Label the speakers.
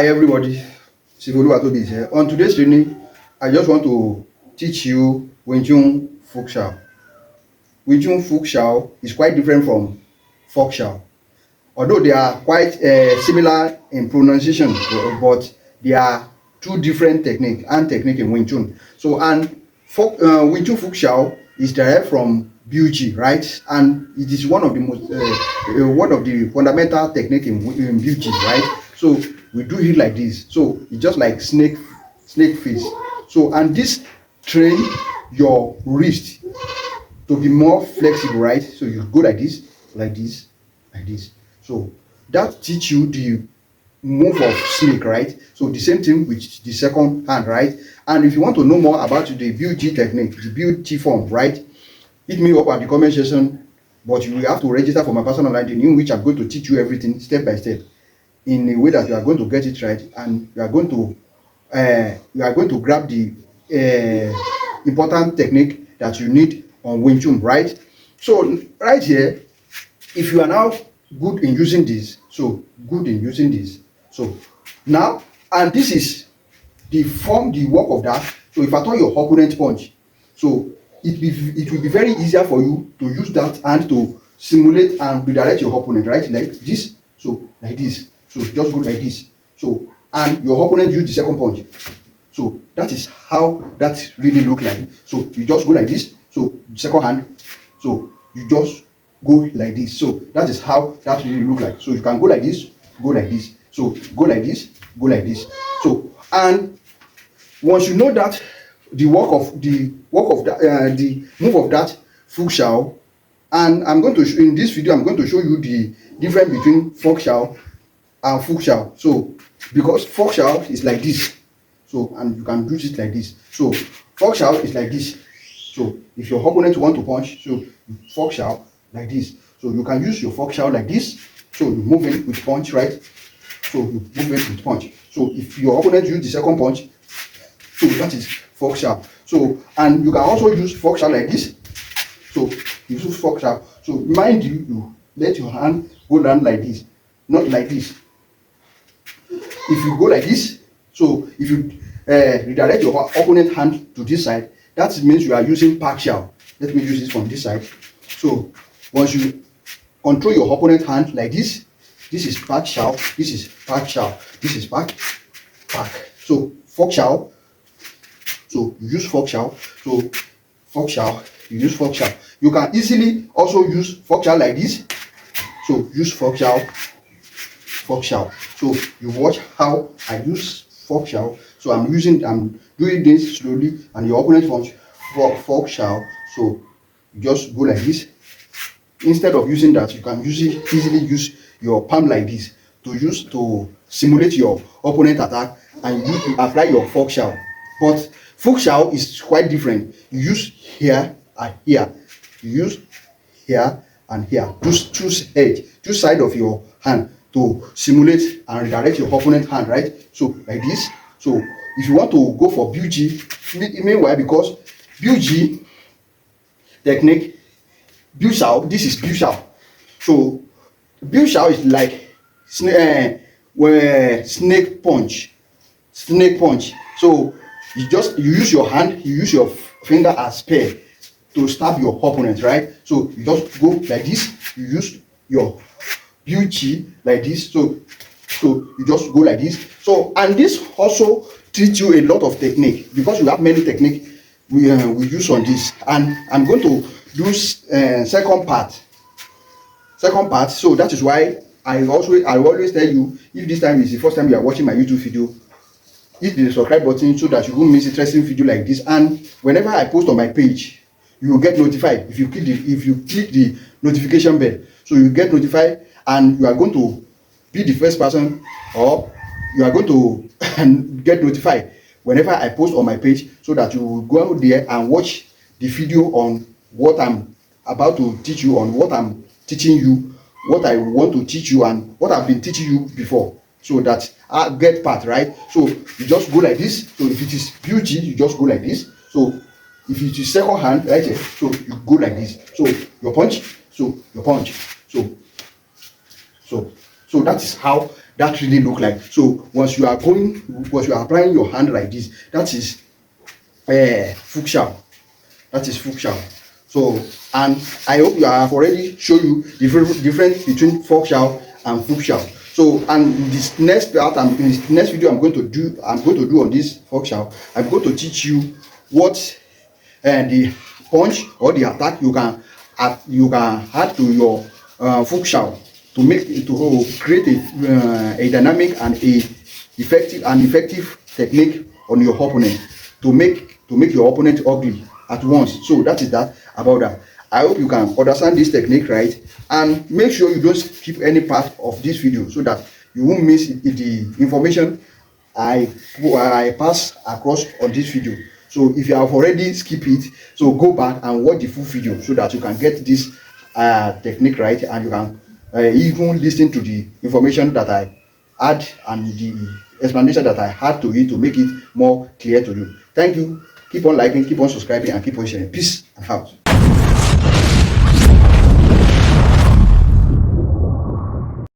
Speaker 1: Hi everybody, Sivolu is here. On today's training, I just want to teach you Wing Chun Fuk Shao. Wing Chun Fuk Shao is quite different from Fok Shao. Although they are quite similar in pronunciation, but they are two different technique in Wing Chun. So and Wing Chun Fuk Shao is derived from BUG, right? And it is one of the most one of the fundamental technique in BUG, right? So we do it like this. So it's just like snake face. So and this train your wrist to be more flexible, right? So you go like this, like this, like this. So that teach you the move of snake, right? So the same thing with the second hand, right? And if you want to know more about the BUG technique, the BUG form, right? Hit me up at the comment section, but you will have to register for my personal line in which I'm going to teach you everything step by step in a way that you are going to get it right, and you are going to grab the important technique that you need on Wing Chun, right? So right here, if you are now good in using this, so now, and this is the work of that. So if at all your opponent punch, so it will be very easier for you to use that hand to simulate and redirect your opponent, right? Like this, so like this, so just go like this, so and your opponent use the second punch. So that is how that really look like. So you just go like this, so second hand, so you just go like this. So that is how that really look like. So you can go like this, go like this, so go like this, go like this. So and once you know that the work of that the move of that Fuk Shao, and I'm going to in this video I'm going to show you the difference between Fok Shao and Fuk Shao. So because Fok Shao is like this, so and you can do it like this. So Fok Shao is like this. So if your opponent want to punch, so you Fok Shao like this. So you can use your Fok Shao like this. So you move in with punch, right? So you move in with punch. So if your opponent use the second punch, so that is Fok Shao. So and you can also use Fok Shao like this. So you use Fok Shao. So mind you, you let your hand go down like this, not like this. If you go like this, so if you redirect your opponent hand to this side, that means you are using partial. Let me use this from this side. So once you control your opponent hand like this, this is partial, this is partial, this is back. So Fok Shao. So you use Fok Shao. So Fok Shao, you use Fok Shao. You can easily also use Fok Shao like this. So use Fok Shao, Fok Shao. So you watch how I use Fok Shao. So I'm doing this slowly, and your opponent wants Fok Shao. So you just go like this. Instead of using that, you can easily use your palm like this to simulate your opponent attack, and you apply your Fok Shao. But Fok Shao is quite different. You use here and here. You use here and here. Use two sides of your hand to simulate and redirect your opponent's hand, right? So like this. So if you want to go for BUG, meanwhile, because BUG technique, Bu Shao, this is Bu Shao. So Bu Shao is like snake punch. So you use your hand, you use your finger as spear to stab your opponent, right? So you just go like this, you use your BUG like this, so you just go like this. So and this also teach you a lot of technique, because you have many technique we use on this, and I'm going to do second part. So that is why I always tell you, if this time is the first time you are watching my YouTube video, hit the subscribe button so that you won't miss interesting video like this, and whenever I post on my page, you will get notified if you click the notification bell. So you get notified, and you are going to be the first person, or you are going to get notified whenever I post on my page, so that you will go there and watch the video on what I'm about to teach you, on what I'm teaching you, what I want to teach you, and what I've been teaching you before, so that I get part, right? So you just go like this. So if it is BUG, you just go like this. So if it is second hand, right here, so you go like this. So your punch, so your punch, so that is how that really look like. So once you are applying your hand like this, that is fuchsia. That is fuchsia. So, and I hope I have already shown you the difference between fuchsia and fuchsia. So, and this next part, and in this next video I'm going to do on this fuchsia, I'm going to teach you what the punch or the attack you can add to your fuchsia to create a dynamic and effective technique on your opponent, to make your opponent ugly at once. So that is that about that. I hope you can understand this technique, right? And make sure you don't skip any part of this video so that you won't miss the information I pass across on this video. So if you have already skipped it, so go back and watch the full video so that you can get this technique right, and you can even listen to the information that I add and the explanation that I had to it to make it more clear to you. Thank you. Keep on liking, keep on subscribing, and keep on sharing. Peace and out.